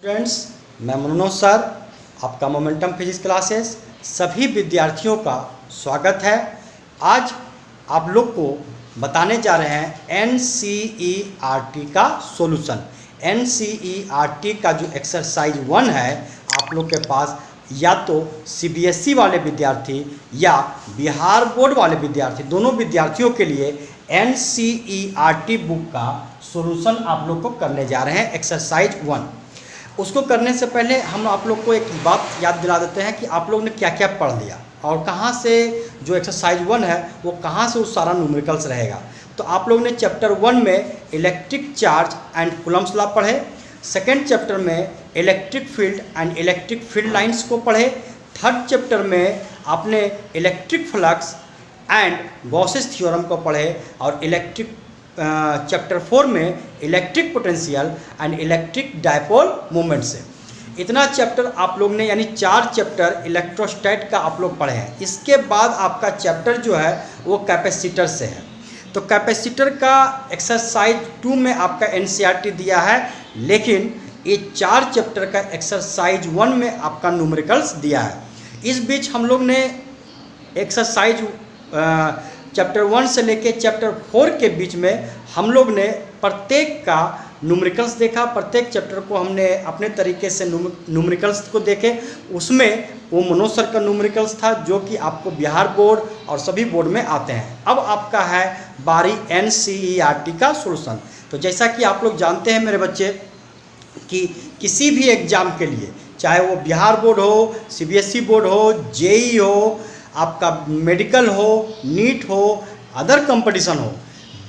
Friends, मैं Manoj sir, आपका momentum physics classes सभी विद्यार्थियों का स्वागत है। आज आप लोग को बताने जा रहे हैं NCERT का सॉल्यूशन। NCERT का जो एक्सरसाइज 1 है, आप लोग के पास या तो CBSE वाले विद्यार्थी या बिहार बोर्ड वाले विद्यार्थी, दोनों विद्यार्थियों के लिए NCERT बुक का सॉल्यूशन आप लोग को करने जा रहे हैं, एक्सरसाइज 1। उसको करने से पहले हम आप लोग को एक बात याद दिला देते हैं कि आप लोग ने क्या क्या पढ़ लिया और कहाँ से जो एक्सरसाइज 1 है वो कहाँ से उस सारा न्यूमेरिकल्स रहेगा। तो आप लोग ने चैप्टर 1 में electric charge and Coulomb's law पढ़े, सेकेंड चैप्टर में electric field and electric field lines को पढ़े, थर्ड चैप्टर में आपने electric flux and Gauss's theorem को पढ़े और इलेक्ट्रिक चैप्टर 4 में electric potential and electric dipole movement से। इतना चैप्टर आप लोग ने यानी 4 चैप्टर इलेक्ट्रोस्टैट का आप लोग पढ़े हैं। इसके बाद आपका चैप्टर जो है वो कैपेसिटर से है। तो कैपेसिटर का एक्सरसाइज 2 में आपका NCERT दिया है, लेकिन ये 4 चैप्टर का एक्सरसाइज 1 में आपका न्यूमेरिकल्स दिया है। इस बीच हम लोग ने एक्सरसाइज चैप्टर 1 से लेके चैप्टर 4 के बीच में हम लोग ने प्रत्येक का न्यूमेरिकल्स देखा। प्रत्येक चैप्टर को हमने अपने तरीके से न्यूमेरिकल्स को देखे। उसमें वो मनोज सर का न्यूमेरिकल्स था जो कि आपको बिहार बोर्ड और सभी बोर्ड में आते हैं। अब आपका है बारी NCERT का सॉल्यूशन। तो जैसा कि आप लोग जानते हैं मेरे बच्चे कि किसी भी एग्ज़ाम के लिए, चाहे वो बिहार बोर्ड हो, CBSE बोर्ड हो, JEE हो, आपका मेडिकल हो, नीट हो, अदर कंपटीशन हो,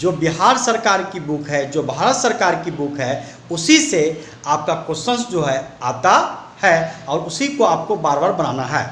जो बिहार सरकार की बुक है, जो भारत सरकार की बुक है, उसी से आपका क्वेश्चंस जो है आता है और उसी को आपको बार बार बनाना है।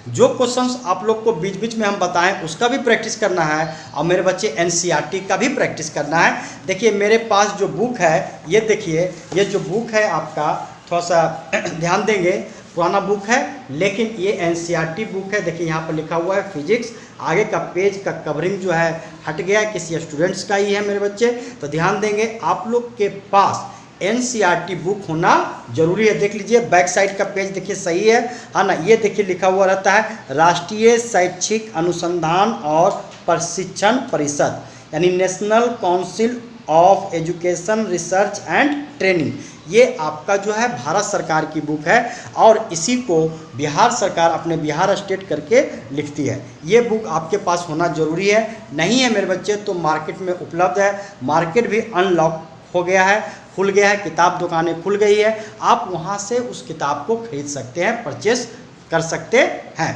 जो क्वेश्चंस आप लोग को बीच बीच में हम बताएं उसका भी प्रैक्टिस करना है और मेरे बच्चे NCERT का भी प्रैक्टिस करना है। देखिए मेरे पास जो बुक है, ये देखिए, ये जो बुक है आपका, थोड़ा सा ध्यान देंगे, पुराना बुक है लेकिन ये NCERT बुक है। देखिए यहाँ पर लिखा हुआ है फिजिक्स। आगे का पेज का कवरिंग जो है हट गया है, किसी स्टूडेंट्स का ही है मेरे बच्चे, तो ध्यान देंगे। आप लोग के पास NCERT बुक होना जरूरी है। देख लीजिए बैक साइड का पेज देखिए, सही है ना। ये देखिए लिखा हुआ रहता है राष्ट्रीय शैक्षिक अनुसंधान और प्रशिक्षण परिषद, यानी national council of education research and training. ये आपका जो है भारत सरकार की बुक है और इसी को बिहार सरकार अपने बिहार स्टेट करके लिखती है। ये बुक आपके पास होना जरूरी है। नहीं है मेरे बच्चे तो मार्केट में उपलब्ध है। मार्केट भी अनलॉक हो गया है, खुल गया है, किताब दुकानें खुल गई है। आप वहाँ से उस किताब को खरीद सकते हैं, परचेस कर सकते हैं।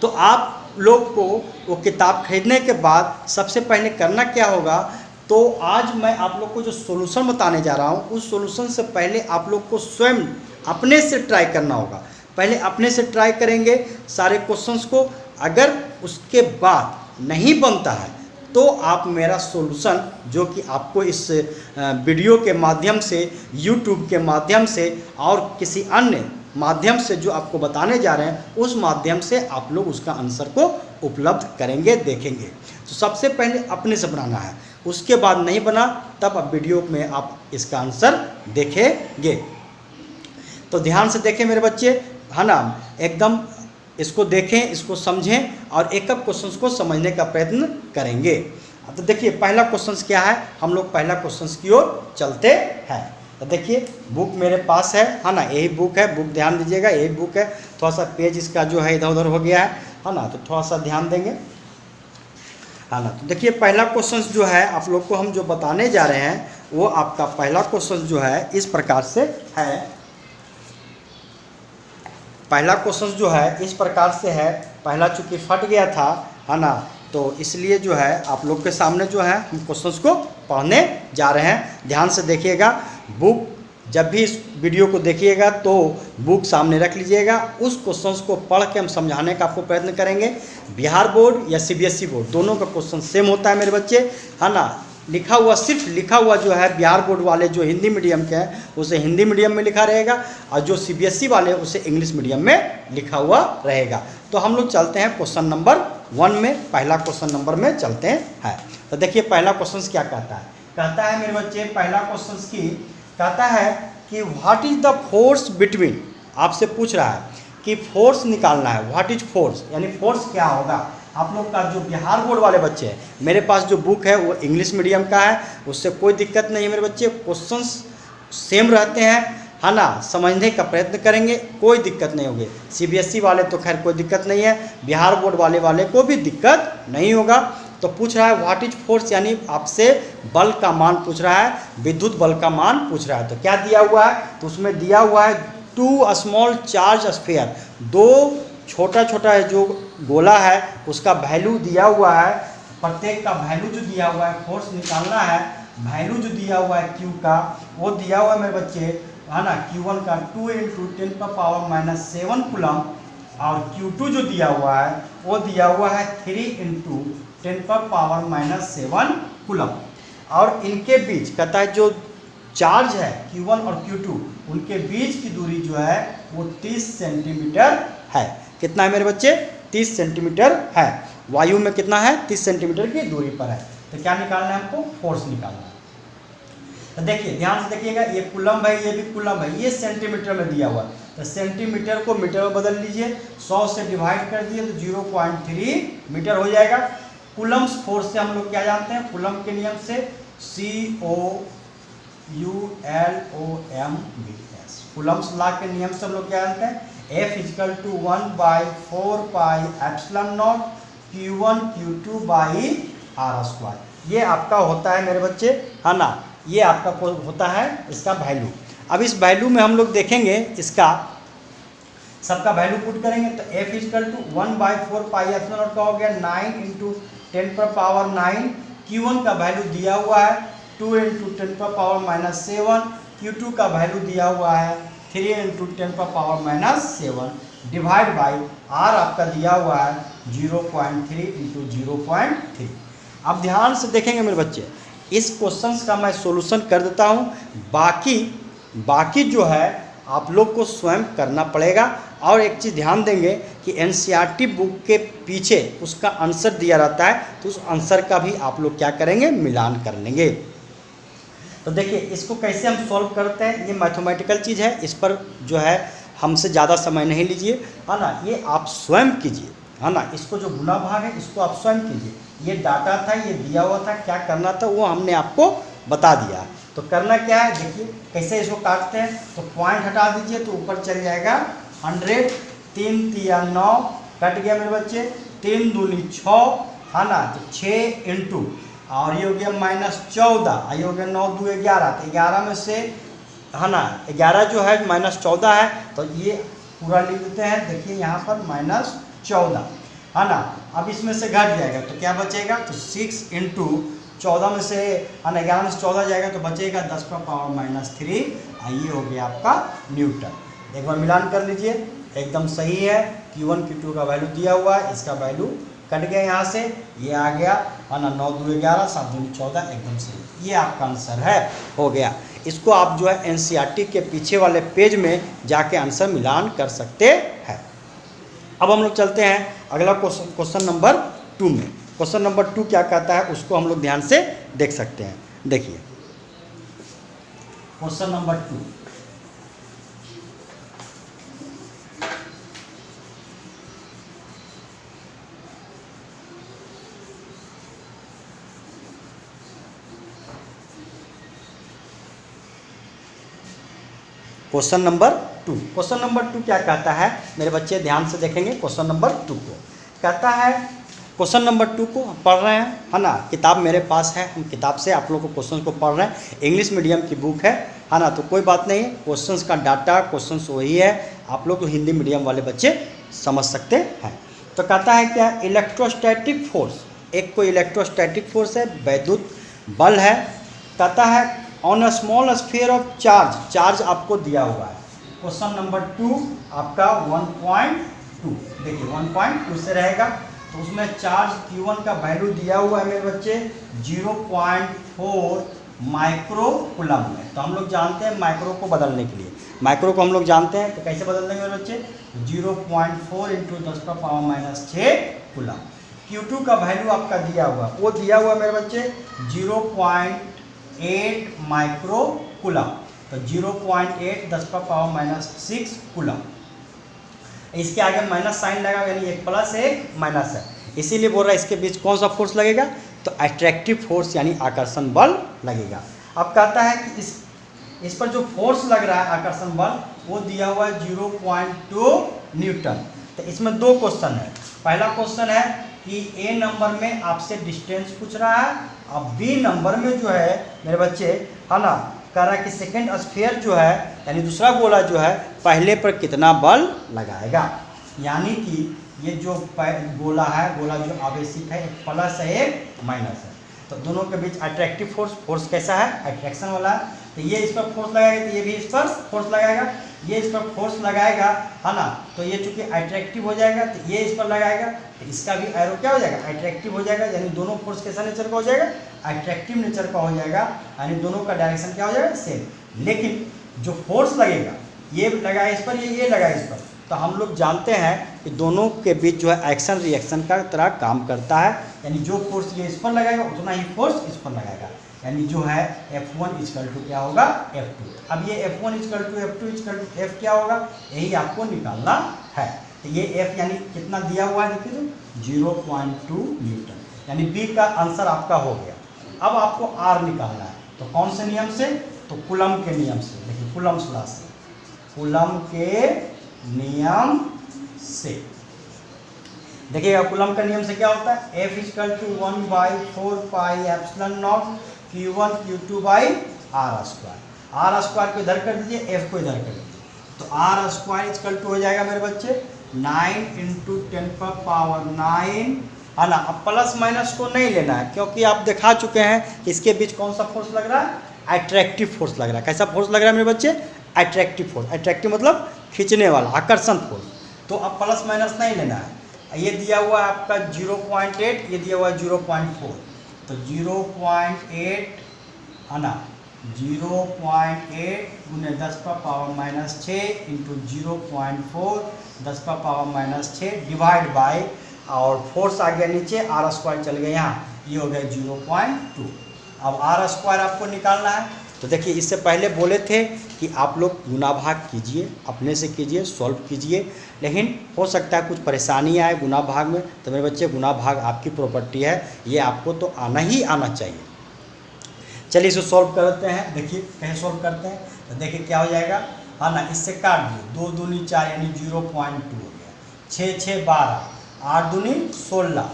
तो आप लोग को वो किताब खरीदने के बाद सबसे पहले करना क्या होगा, तो आज मैं आप लोग को जो सॉल्यूशन बताने जा रहा हूँ उस सॉल्यूशन से पहले आप लोग को स्वयं अपने से ट्राई करना होगा। पहले अपने से ट्राई करेंगे सारे क्वेश्चंस को। अगर उसके बाद नहीं बनता है तो आप मेरा सॉल्यूशन जो कि आपको इस वीडियो के माध्यम से, YouTube के माध्यम से और किसी अन्य माध्यम से जो आपको बताने जा रहे हैं उस माध्यम से आप लोग उसका आंसर को उपलब्ध करेंगे, देखेंगे। तो सबसे पहले अपने से बनाना है, उसके बाद नहीं बना तब अब वीडियो में आप इसका आंसर देखेंगे। तो ध्यान से देखें मेरे बच्चे, है ना, एकदम इसको देखें, इसको समझें और एक एक क्वेश्चन को समझने का प्रयत्न करेंगे। तो देखिए पहला क्वेश्चन क्या है, हम लोग पहला क्वेश्चन की ओर चलते हैं। तो देखिए बुक मेरे पास है ना, यही बुक है, बुक ध्यान दीजिएगा, यही बुक है। थोड़ा सा पेज इसका जो है इधर उधर हो गया है ना, तो थोड़ा सा ध्यान देंगे, है ना। तो देखिए पहला क्वेश्चन जो है आप लोग को हम जो बताने जा रहे हैं वो आपका पहला क्वेश्चन जो है इस प्रकार से है। पहला क्वेश्चन जो है इस प्रकार से है। पहला चूँकि फट गया था, है ना, तो इसलिए जो है आप लोग के सामने जो है हम क्वेश्चंस को पढ़ने जा रहे हैं। ध्यान से देखिएगा, बुक जब भी इस वीडियो को देखिएगा तो बुक सामने रख लीजिएगा। उस क्वेश्चंस को पढ़ के हम समझाने का आपको प्रयत्न करेंगे। बिहार बोर्ड या CBSE बोर्ड दोनों का क्वेश्चन सेम होता है मेरे बच्चे, है ना। लिखा हुआ, सिर्फ लिखा हुआ जो है बिहार बोर्ड वाले जो हिंदी मीडियम के हैं उसे हिंदी मीडियम में लिखा रहेगा और जो CBSE वाले उसे इंग्लिश मीडियम में लिखा हुआ रहेगा। तो हम लोग चलते हैं क्वेश्चन नंबर 1 में, पहला क्वेश्चन नंबर में चलते हैं। तो देखिए पहला क्वेश्चन क्या कहता है, कहता है मेरे बच्चे, पहला क्वेश्चन की कहता है कि what is the force between, आपसे पूछ रहा है कि फोर्स निकालना है, व्हाट इज फोर्स, यानी फोर्स क्या होगा। आप लोग का जो बिहार बोर्ड वाले बच्चे हैं, मेरे पास जो बुक है वो इंग्लिश मीडियम का है, उससे कोई दिक्कत नहीं है मेरे बच्चे, क्वेश्चंस सेम रहते हैं, है ना, समझने का प्रयत्न करेंगे, कोई दिक्कत नहीं होगी। सीबीएसई वाले तो खैर कोई दिक्कत नहीं है, बिहार बोर्ड वाले को भी दिक्कत नहीं होगा। तो पूछ रहा है व्हाट इज फोर्स, यानी आपसे बल का मान पूछ रहा है, विद्युत बल का मान पूछ रहा है। तो क्या दिया हुआ है, तो उसमें दिया हुआ है 2 स्मॉल चार्ज स्फीयर, 2 छोटा छोटा जो गोला है उसका वैल्यू दिया हुआ है, प्रत्येक का वैल्यू जो दिया हुआ है, फोर्स निकालना है, वैल्यू जो दिया हुआ है Q का वो दिया हुआ है मेरे बच्चे, है ना, Q1 का 2 × 10⁻⁷ कूलम, और Q2 जो दिया हुआ है वो दिया हुआ है 3 × 10⁻⁷ कूलम। और इनके बीच कहता है जो चार्ज है Q1 और Q2 उनके बीच की दूरी जो है वो 30 सेंटीमीटर है। कितना है मेरे बच्चे, 30 सेंटीमीटर है। वायु में कितना है, 30 सेंटीमीटर की दूरी पर है। तो क्या निकालना है हमको, फोर्स निकालना है। तो देखिए ध्यान से देखिएगा, ये कूलम है, ये भी कूलम है, ये सेंटीमीटर में दिया हुआ है, तो सेंटीमीटर को मीटर में बदल लीजिए, 100 से डिवाइड कर दिए तो 0.3 मीटर हो जाएगा। कूलम्स फोर्स से हम लोग क्या जानते हैं, कूलम के नियम से COULOMBS, कूलम्स लॉ के नियम से हम लोग क्या जानते हैं, F = 1/4πε0 Q1 Q2/r²। ये आपका होता है मेरे बच्चे, है ना, ये आपका होता है इसका वैल्यू। अब इस वैल्यू में हम लोग देखेंगे, इसका सबका वैल्यू पुट करेंगे तो F = 1/4πε0 का हो गया 9 × 10⁻⁹। Q1 का वैल्यू दिया हुआ है 2 × 10⁻⁷, Q2 का वैल्यू दिया हुआ है 3 × 10⁻⁷, डिवाइड बाई R आपका दिया हुआ है 0.3 × 0.3। अब ध्यान से देखेंगे मेरे बच्चे, इस क्वेश्चंस का मैं सॉल्यूशन कर देता हूँ, बाकी जो है आप लोग को स्वयं करना पड़ेगा। और एक चीज़ ध्यान देंगे कि एनसीईआरटी बुक के पीछे उसका आंसर दिया रहता है, तो उस आंसर का भी आप लोग क्या करेंगे, मिलान कर लेंगे। तो देखिए इसको कैसे हम सॉल्व करते हैं, ये मैथमेटिकल चीज़ है, इस पर जो है हमसे ज़्यादा समय नहीं लीजिए, है ना, ये आप स्वयं कीजिए, है ना, इसको जो गुना भाग है इसको आप स्वयं कीजिए। ये डाटा था, ये दिया हुआ था, क्या करना था वो हमने आपको बता दिया। तो करना क्या है, देखिए कैसे इसको काटते हैं, तो पॉइंट हटा दीजिए तो ऊपर चल जाएगा 100, 3 × 9 कट गया मेरे बच्चे, 3 दूनी 6, है ना, तो 6 इंटू, और ये हो गया -14, ये हो गया 9 2 11, तो 11 में से, है ना, 11 जो है -14 है, तो ये पूरा लिख देते हैं। देखिए यहाँ पर -14, है ना, अब इसमें से घट जाएगा तो क्या बचेगा, तो 6 × 14 में से, है ना, 11 में से 14 जाएगा तो बचेगा 10⁻⁻3, ये हो गया आपका न्यूटन। एक बार मिलान कर लीजिए, एकदम सही है। Q1 Q2 का वैल्यू दिया हुआ है, इसका वैल्यू कट गया यहाँ से, ये आ गया, है ना, 9 2 11, 7 2 14, एकदम सही, ये आपका आंसर है, हो गया। इसको आप जो है एनसीईआरटी के पीछे वाले पेज में जाके आंसर मिलान कर सकते हैं। अब हम लोग चलते हैं अगला क्वेश्चन नंबर 2 में। क्वेश्चन नंबर 2 क्या कहता है उसको हम लोग ध्यान से देख सकते हैं। देखिए question number 2, question number 2, question number 2 क्या कहता है मेरे बच्चे, ध्यान से देखेंगे क्वेश्चन नंबर 2 को। कहता है क्वेश्चन नंबर 2 को पढ़ रहे हैं, है ना, किताब मेरे पास है, हम किताब से आप लोग को क्वेश्चन को पढ़ रहे हैं, इंग्लिश मीडियम की बुक है ना, तो कोई बात नहीं, क्वेश्चंस का डाटा क्वेश्चंस वही है, आप लोग तो हिंदी मीडियम वाले बच्चे समझ सकते हैं। तो कहता है क्या, इलेक्ट्रोस्टैटिक फोर्स, एक कोई इलेक्ट्रोस्टैटिक फोर्स है, वैद्युत बल है। कहता है on a small sphere of charge आपको दिया हुआ है। क्वेश्चन नंबर 2 आपका 1.2, देखिए 1.2 से रहेगा, तो उसमें चार्ज Q1 का वैल्यू दिया हुआ है मेरे बच्चे 0.4 माइक्रो कूलम में। तो हम लोग जानते हैं माइक्रो को बदलने के लिए, माइक्रो को हम लोग जानते हैं, तो कैसे बदल देंगे मेरे बच्चे, 0.4 × 10⁻⁶ कूलम। Q2 का वैल्यू आपका दिया हुआ, वो दिया हुआ मेरे बच्चे 0.8 माइक्रो कूलम। तो 0.8 10⁻⁻6 कूलम। इसके आगे माइनस साइन लगा, यानी एक प्लस एक माइनस है, इसीलिए बोल रहा है इसके बीच कौन सा फोर्स लगेगा, तो अट्रैक्टिव फोर्स यानी आकर्षण बल लगेगा। अब कहता है कि इस पर जो फोर्स लग रहा है आकर्षण बल वो दिया हुआ है 0.2 न्यूटन। तो इसमें दो क्वेश्चन है। पहला क्वेश्चन है कि ए नंबर में आपसे डिस्टेंस पूछ रहा है, अब बी नंबर में जो है मेरे बच्चे है ना कह रहा है कि सेकेंड स्फीयर जो है यानी दूसरा गोला जो है पहले पर कितना बल लगाएगा। यानी कि ये जो गोला है, गोला जो आवेशित है, एक प्लस है एक माइनस है, तो दोनों के बीच अट्रैक्टिव फोर्स कैसा है, अट्रैक्शन वाला है। तो ये इस पर फोर्स लगाएगा तो ये भी इस पर फोर्स लगाएगा, ये इस पर फोर्स लगाएगा है ना, तो ये चूंकि अट्रैक्टिव हो जाएगा तो ये इस पर लगाएगा तो इसका भी एरो क्या हो जाएगा, अट्रैक्टिव हो जाएगा। यानी दोनों फोर्स कैसा नेचर का हो जाएगा, अट्रैक्टिव नेचर का हो जाएगा, यानी दोनों का डायरेक्शन क्या हो जाएगा, सेम। लेकिन जो फोर्स लगेगा ये लगा इस पर, ये लगा इस पर, तो हम लोग जानते हैं कि दोनों के बीच जो है एक्शन रिएक्शन का तरह काम करता है। यानी जो फोर्स ये इस पर लगाएगा उतना ही फोर्स इस पर लगाएगा, यानी जो है F1 इक्वल टू क्या होगा, F2। अब ये F1 equal to F2 equal to F क्या होगा, यही आपको निकालना है। तो ये F यानी कितना दिया हुआ है, देखिए तो 0.2 न्यूटन, यानी बी का आंसर आपका हो गया। अब आपको R निकालना है, तो कौन से नियम से, तो कूलम के नियम से। देखिए कूलम्स लॉ से, कूलम के नियम से देखिएगा, कूलम का नियम से क्या होता है, F equal to 1/4πε0 Q1 Q2 by R square. R square को इधर कर दीजिए, F को इधर कर दीजिए, तो R स्क्वायर इक्वल टू हो जाएगा मेरे बच्चे 9 × 10⁻⁹ है ना। अब प्लस माइनस को नहीं लेना है, क्योंकि आप दिखा चुके हैं इसके बीच कौन सा फोर्स लग रहा है, अट्रैक्टिव फोर्स लग रहा है। कैसा फोर्स लग रहा है मेरे बच्चे, अट्रैक्टिव फोर्स। अट्रैक्टिव मतलब खींचने वाला, आकर्षण फोर्स। तो अब प्लस माइनस नहीं लेना है। ये दिया हुआ है आपका 0.8, ये दिया हुआ है 0.4, तो 0.8 है ना, 0.8 × 10⁻⁻6 × 0.4 10⁻⁻6 डिवाइड बाय, और फोर्स आ गया नीचे, R स्क्वायर चल गया यहाँ, ये हो गया 0.2। अब R स्क्वायर आपको निकालना है। तो देखिए इससे पहले बोले थे कि आप लोग गुना भाग कीजिए, अपने से कीजिए, सॉल्व कीजिए, लेकिन हो सकता है कुछ परेशानी आए गुना भाग में, तो मेरे बच्चे गुना भाग आपकी प्रॉपर्टी है, ये आपको तो आना ही आना चाहिए। चलिए इसे सॉल्व करते हैं। देखिए कैसे सॉल्व करते हैं, तो देखिए क्या हो जाएगा, है ना, इससे काट दिए, 2 दूनी 4 यानी 0.2 हो गया, 6 6 12, 8 दूनी 16,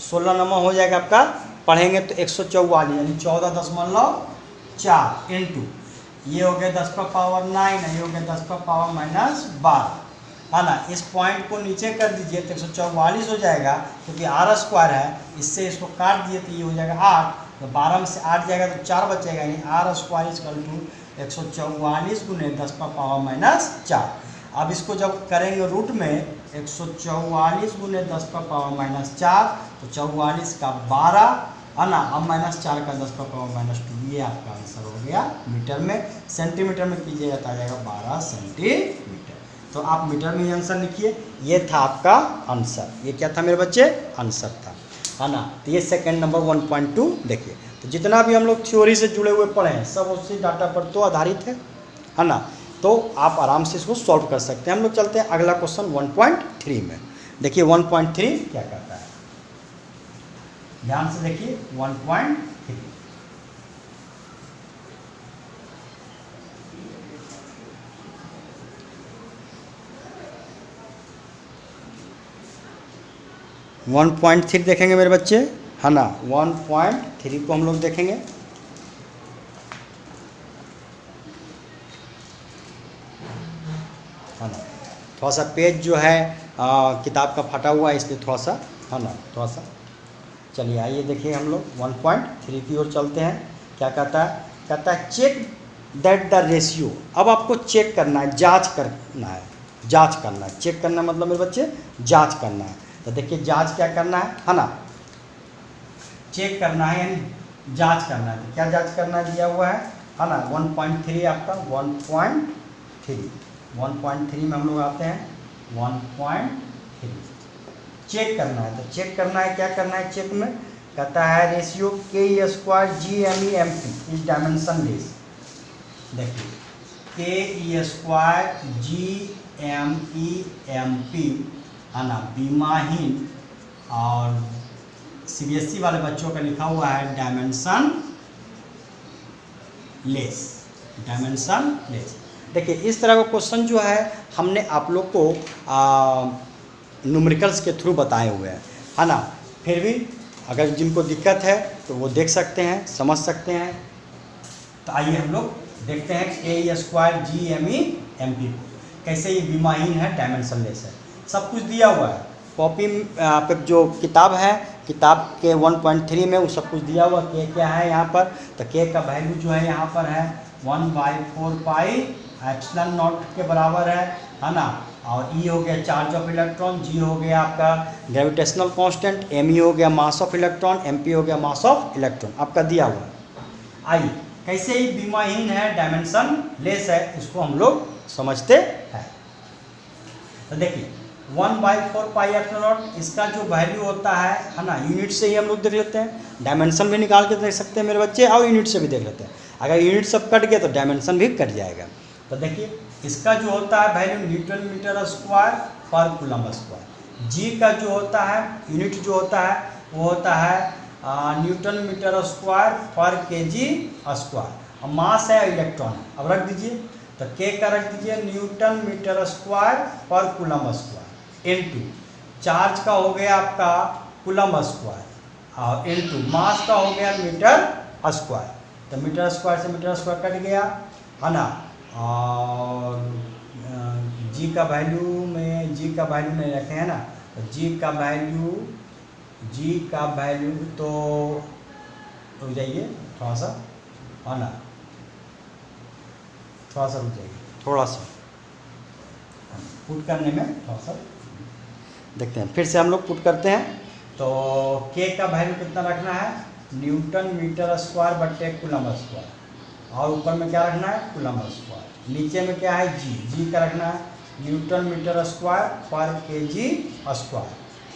16 नमा हो जाएगा आपका, पढ़ेंगे तो 144 यानी 14.4 इंटू, ये हो गया 10⁻⁹, ये हो गया 10⁻⁻12, है ना। इस पॉइंट को नीचे कर दीजिए तो 144 हो जाएगा, क्योंकि R स्क्वायर है, इससे इसको काट दिए तो ये हो जाएगा 8, तो 12 में से 8 जाएगा तो 4 बचेगा, यानी R स्क्वायर इक्वल टू 144 × 10⁻⁻4। अब इसको जब करेंगे रूट में 144 × 10⁻⁻4, तो 44 का 12 है ना, अब -4 का 10⁻⁻2, ये आपका आंसर हो गया मीटर में। सेंटीमीटर में कीजिएगा तो आ जाएगा 12 सेंटीमीटर। तो आप मीटर में ही आंसर लिखिए, ये था आपका आंसर। ये क्या था मेरे बच्चे, आंसर था, है ना। तो ये सेकंड नंबर 1.2 देखिए। तो जितना भी हम लोग थ्योरी से जुड़े हुए पढ़े हैं सब उसी डाटा पर तो आधारित है ना, तो आप आराम से इसको सॉल्व कर सकते हैं। हम लोग चलते हैं अगला क्वेश्चन 1.3 में। देखिए 1.3 क्या कहता है, ध्यान से देखिए 1.3। 1.3 देखेंगे मेरे बच्चे, है ना। 1.3 को हम लोग देखेंगे, है ना। थोड़ा सा पेज जो है किताब का फटा हुआ है, इसलिए थोड़ा सा, है ना, थोड़ा सा। चलिए आइए देखिए हम लोग 1.3 की ओर चलते हैं। क्या कहता है, कहता है चेक दैट द रेशियो। अब आपको चेक करना है, जांच करना है, जांच करना है। चेक करना मतलब मेरे बच्चे जांच करना है। तो देखिए जांच क्या करना है ना, चेक करना है यानी जांच करना है। तो क्या जांच करना है दिया हुआ है ना, 1.3 आपका 1.3 में हम लोग आते हैं 1.3 चेक करना है। तो चेक करना है, क्या करना है चेक में, कहता है ratio K² GME MP is dimension less. देखिए KE2GMEMP है ना, बीमाहीन। और CBSE वाले बच्चों का लिखा हुआ है डायमेंशन लेस। देखिए इस तरह का क्वेश्चन जो है हमने आप लोग को न्यूमेरिकल्स के थ्रू बताए हुए हैं, है ना। फिर भी अगर जिनको दिक्कत है तो वो देख सकते हैं, समझ सकते हैं। तो आइए हम लोग देखते हैं KE2GMEMP को कैसे ये बीमाहीन है, डायमेंशन लेस है। सब कुछ दिया हुआ है कॉपी पे, जो किताब है, किताब के 1.3 में वो सब कुछ दिया हुआ। K क्या है यहाँ पर, तो K का वैल्यू जो है यहाँ पर है 1/4 पाई एप्सिलॉन नॉट के बराबर है ना। और E हो गया चार्ज ऑफ इलेक्ट्रॉन, G हो गया आपका ग्रेविटेशनल कांस्टेंट, Me हो गया मास ऑफ इलेक्ट्रॉन, Mp हो गया मास ऑफ इलेक्ट्रॉन, आपका दिया हुआ है। आइए कैसे ये बीमाहीन है, डायमेंशन लेस है, इसको हम लोग समझते हैं। तो देखिए 1/4 पाई एप्सिलॉन नॉट, इसका जो वैल्यू होता है ना, यूनिट से ही हम लोग देख लेते हैं। डायमेंशन भी निकाल के देख सकते हैं मेरे बच्चे, और यूनिट से भी देख लेते हैं। अगर यूनिट सब कट गया तो डायमेंशन भी कट जाएगा। तो देखिए इसका जो होता है वैल्यू न्यूटन मीटर स्क्वायर पर कूलम स्क्वायर। जी का जो होता है यूनिट जो होता है वो होता है न्यूटन मीटर स्क्वायर पर केजी स्क्वायर। और मास है इलेक्ट्रॉन, अब रख दीजिए। तो के का रख दीजिए न्यूटन मीटर स्क्वायर पर कूलम स्क्वायर इनटू चार्ज का हो गया आपका कूलम स्क्वायर, और इनटू मास का हो गया मीटर स्क्वायर। तो मीटर स्क्वायर से मीटर स्क्वायर कट गया, है ना। और जी का वैल्यू नहीं रखे हैं ना, तो जी का वैल्यू तो रुक जाइए थोड़ा सा, है ना, थोड़ा सा रुक जाइए, थोड़ा सा पुट करने में थोड़ा सा देखते हैं। फिर से हम लोग पुट करते हैं। तो के का वैल्यू कितना रखना है, न्यूटन मीटर स्क्वायर बट्टे कूलम स्क्वायर, और ऊपर में क्या रखना है कूलम स्क्वायर। नीचे में क्या है जी का रखना है न्यूटन मीटर स्क्वायर पर केजी स्क्वायर,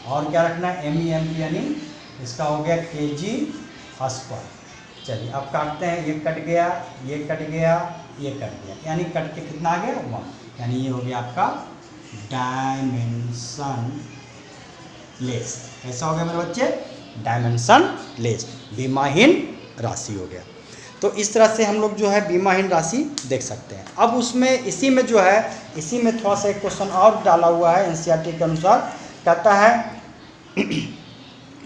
और क्या रखना है MEMP, यानी इसका हो गया केजी स्क्वायर। चलिए अब काटते हैं, ये कट गया, ये कट गया, ये कट गया, यानी कट के कितना आ गया 1, यानी ये हो गया आपका डायमेंशन लेस। कैसा हो गया मेरे बच्चे, डायमेंशन लेस, बीमाहीन राशि हो गया। तो इस तरह से हम लोग जो है बीमाहीन राशि देख सकते हैं। अब उसमें इसी में थोड़ा सा एक क्वेश्चन और डाला हुआ है NCERT के अनुसार, कहता है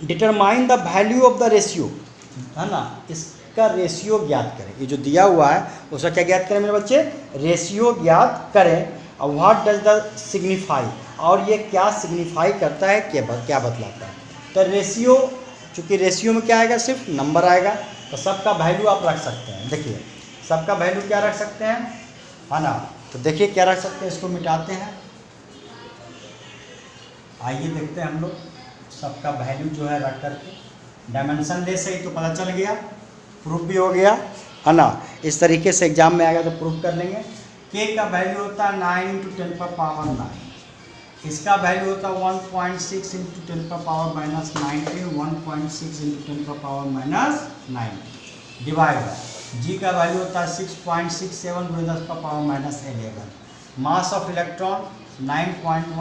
determine the value of the ratio, है ना। इसका रेशियो ज्ञात करें। ये जो दिया हुआ है उसका क्या ज्ञात करें मेरे बच्चे, रेशियो ज्ञात करें। और व्हाट डज द सिग्निफाई, और ये क्या सिग्निफाई करता है, क्या बतलाता है। तो रेशियो, चूँकि रेशियो में क्या आएगा, सिर्फ नंबर आएगा, तो सबका वैल्यू आप रख सकते हैं। देखिए सबका वैल्यू क्या रख सकते हैं, है ना। तो देखिए क्या रख सकते हैं, इसको मिटाते हैं। आइए देखते हैं हम लोग सबका वैल्यू जो है रख करके, डायमेंशन लेस है तो पता चल गया, प्रूफ भी हो गया, है ना। इस तरीके से एग्जाम में आएगा तो प्रूफ कर लेंगे। के का वैल्यू होता है 9 × 10⁻⁹, इसका वैल्यू होता है 1.6 × 10⁻−19, 1.6 × 10⁻−19 डिवाइड बाय जी का वैल्यू होता है 6.67 × 10⁻11, mass of electron 9.1 ×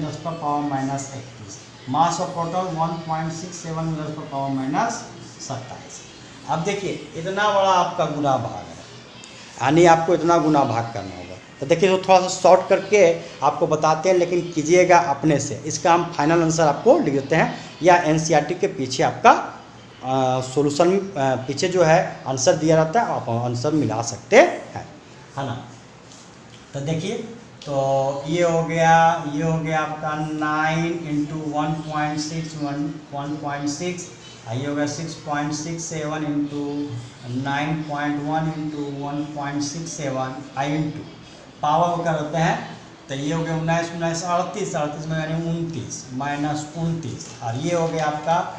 10⁻31, mass of proton 1.67 × 10⁻27। अब देखिए इतना बड़ा आपका गुना भाग है, यानी आपको इतना गुना भाग करना होगा। तो देखिए तो थोड़ा सा शॉर्ट करके आपको बताते हैं, लेकिन कीजिएगा अपने से। इसका हम फाइनल आंसर आपको लिख देते हैं, या NCERT के पीछे आपका सॉल्यूशन पीछे जो है आंसर दिया रहता है, आप आंसर मिला सकते हैं, है ना। तो देखिए तो ये हो गया आपका 9 × 1.6, 1.6, ये हो गया 6.67 × 9.1 × 1.67 इंटू पावर होकर होते हैं। तो ये हो गया 19 19 38 में यानी 29 -29, और ये हो गया आपका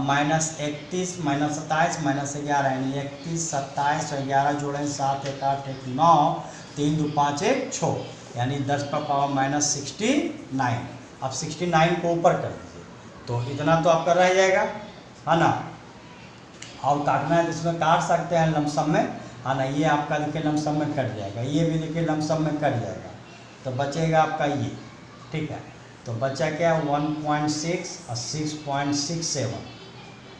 -31 -27 -11 यानी 31 27 और 11 जोड़ें 7 1 8 1 9 3 2 5 1 6 यानी 10⁻69। अब 69 को ऊपर कर दीजिए तो इतना तो आपका रह जाएगा, है ना। और काटना है तो इसमें काट सकते हैं लमसम में, हाँ ना, ये आपका देखिए लमसम में कट जाएगा, ये भी देखिए लमसम में कट जाएगा, तो बचेगा आपका ये। ठीक है, तो बचा क्या 1.6 और 6.67।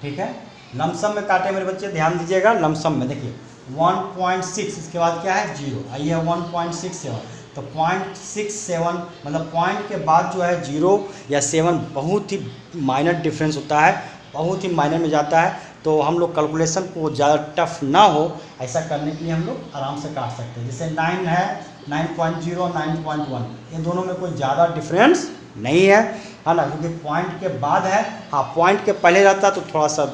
ठीक है, लमसम में काटे मेरे बच्चे, ध्यान दीजिएगा, लमसम में देखिए 1.6, इसके बाद क्या है 0, आइए 1.67, तो 0.67 मतलब पॉइंट के बाद जो है 0 या 7 बहुत ही माइनर डिफरेंस होता है, बहुत ही माइनर में जाता है। तो हम लोग कैलकुलेशन को ज़्यादा टफ ना हो ऐसा करने के लिए हम लोग आराम से काट सकते हैं। जैसे 9 है, 9.0, 9.1, ये दोनों में कोई ज़्यादा डिफरेंस नहीं है ना, क्योंकि पॉइंट के बाद है। हाँ, पॉइंट के पहले रहता तो थोड़ा सा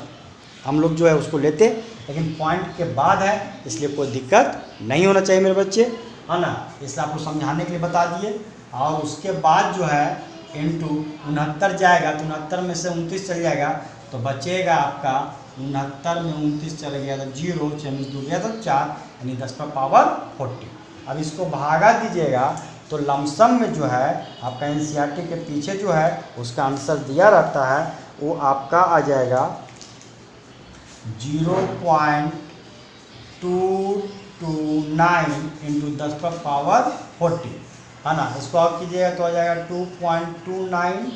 हम लोग जो है उसको लेते, लेकिन पॉइंट के बाद है इसलिए कोई दिक्कत नहीं होना चाहिए मेरे बच्चे, है ना, इसलिए आपको समझाने के लिए बता दिए। और उसके बाद जो है इंटू 69 जाएगा, तो 69 में से 29 चल जाएगा, तो बचेगा आपका 69 में 29 चल गया तो 0, 6 2 गया तो 4, यानी 10 का पावर 40। अब इसको भागा दीजिएगा तो लमसम में जो है आपका एनसीईआरटी के पीछे जो है उसका आंसर दिया रहता है, वो आपका आ जाएगा 0.229 इंटू 10 का पावर 40, है ना। इसको आप कीजिएगा तो आ जाएगा 2.29,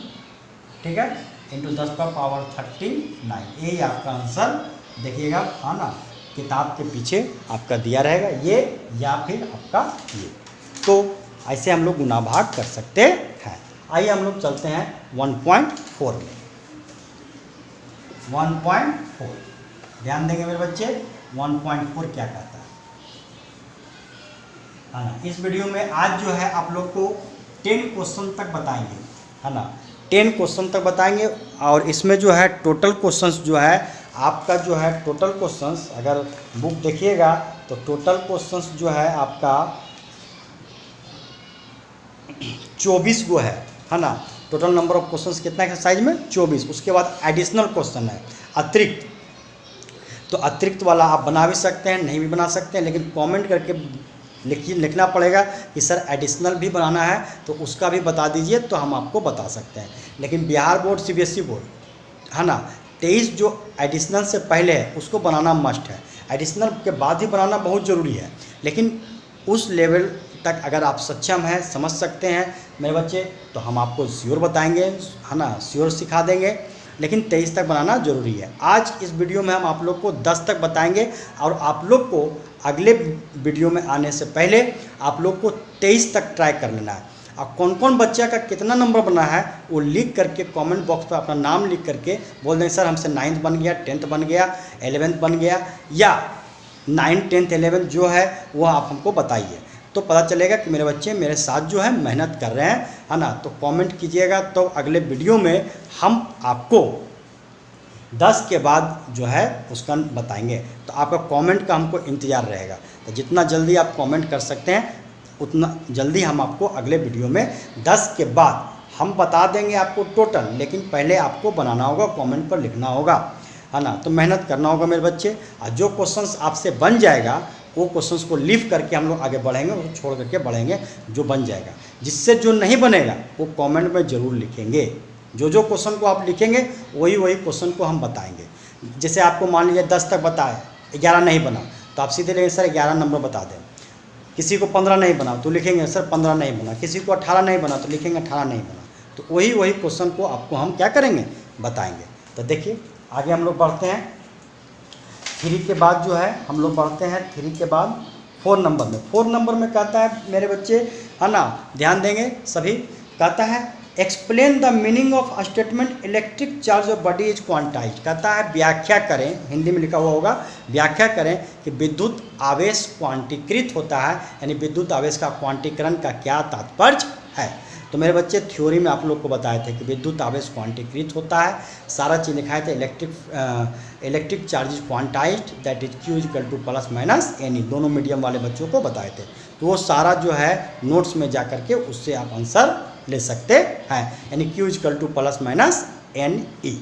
ठीक है, इंटू 10 का पावर 39। यही आपका आंसर देखिएगा, है ना, किताब के पीछे आपका दिया रहेगा ये, या फिर आपका ये। तो ऐसे हम लोग गुना भाग कर सकते हैं। आइए हम लोग चलते हैं 1.4 में। 1.4 ध्यान देंगे मेरे बच्चे, 1.4 क्या कहता है ना। इस वीडियो में आज जो है आप लोग को 10 क्वेश्चन तक बताएंगे, है ना, 10 क्वेश्चन तक बताएंगे। और इसमें जो है टोटल क्वेश्चंस जो है आपका जो है टोटल क्वेश्चंस, अगर बुक देखिएगा तो टोटल क्वेश्चंस जो है आपका 24 गो है ना। टोटल नंबर ऑफ क्वेश्चंस कितना एक्सरसाइज में 24। उसके बाद एडिशनल क्वेश्चन है, अतिरिक्त। तो अतिरिक्त वाला आप बना भी सकते हैं, नहीं भी बना सकते हैं, लेकिन कमेंट करके लिखना पड़ेगा कि सर एडिशनल भी बनाना है तो उसका भी बता दीजिए, तो हम आपको बता सकते हैं। लेकिन बिहार बोर्ड सीबीएसई बोर्ड, है ना, 23 जो एडिशनल से पहले है उसको बनाना मस्ट है, एडिशनल के बाद ही बनाना बहुत ज़रूरी है। लेकिन उस लेवल तक अगर आप सक्षम हैं, समझ सकते हैं मेरे बच्चे, तो हम आपको श्योर बताएंगे, है ना, श्योर सिखा देंगे। लेकिन 23 तक बनाना ज़रूरी है। आज इस वीडियो में हम आप लोग को 10 तक बताएंगे, और आप लोग को अगले वीडियो में आने से पहले आप लोग को 23 तक ट्राई कर लेना है। और कौन कौन बच्चा का कितना नंबर बना है वो लिख करके कमेंट बॉक्स पर अपना नाम लिख करके बोल दें, सर हमसे 9th बन गया, 10th बन गया, 11th बन गया, या 9th 10th 11th जो है वो आप हमको बताइए, तो पता चलेगा कि मेरे बच्चे मेरे साथ जो है मेहनत कर रहे हैं, है ना। तो कमेंट कीजिएगा, तो अगले वीडियो में हम आपको 10 के बाद जो है उसका बताएंगे। तो आपका कमेंट का हमको इंतज़ार रहेगा, तो जितना जल्दी आप कमेंट कर सकते हैं उतना जल्दी हम आपको अगले वीडियो में 10 के बाद हम बता देंगे आपको टोटल। लेकिन पहले आपको बनाना होगा, कमेंट पर लिखना होगा, है ना। तो मेहनत करना होगा मेरे बच्चे, और जो क्वेश्चंस आपसे बन जाएगा वो क्वेश्चंस को लीव करके हम लोग आगे बढ़ेंगे, वो छोड़ करके बढ़ेंगे जो बन जाएगा। जिससे जो नहीं बनेगा वो कमेंट में ज़रूर लिखेंगे। जो क्वेश्चन को आप लिखेंगे वही क्वेश्चन को हम बताएंगे। जैसे आपको मान लीजिए 10 तक बताए, 11 नहीं बना, तो आप सीधे लेंगे सर 11 नंबर बता दें। किसी को 15 नहीं बना तो लिखेंगे सर 15 नहीं बना, किसी को 18 नहीं बना तो लिखेंगे 18 नहीं बना। तो वही क्वेश्चन को आपको हम क्या करेंगे, बताएंगे। तो देखिए आगे हम लोग बढ़ते हैं। 3 के बाद जो है हम लोग बढ़ते हैं 3 के बाद 4 नंबर में। 4 नंबर में कहता है मेरे बच्चे, है ना, ध्यान देंगे सभी, कहता है explain the meaning of statement electric charge of body is quantize. कहता है व्याख्या करें, हिंदी में लिखा हुआ होगा, व्याख्या करें कि विद्युत आवेश क्वांटीकृत होता है, यानी विद्युत आवेश का क्वांटीकरण का क्या तात्पर्य है। तो मेरे बच्चे थ्योरी में आप लोग को बताए थे कि विद्युत आवेश क्वांटीकृत होता है, सारा चीज़ लिखाए थे। Electric charge is quantized that is Q equal two plus minus NE, दोनों मीडियम वाले बच्चों को बताए थे। तो वो सारा जो है नोट्स में जा करके उससे आप आंसर ले सकते हैं, यानी Q equal two plus minus NE।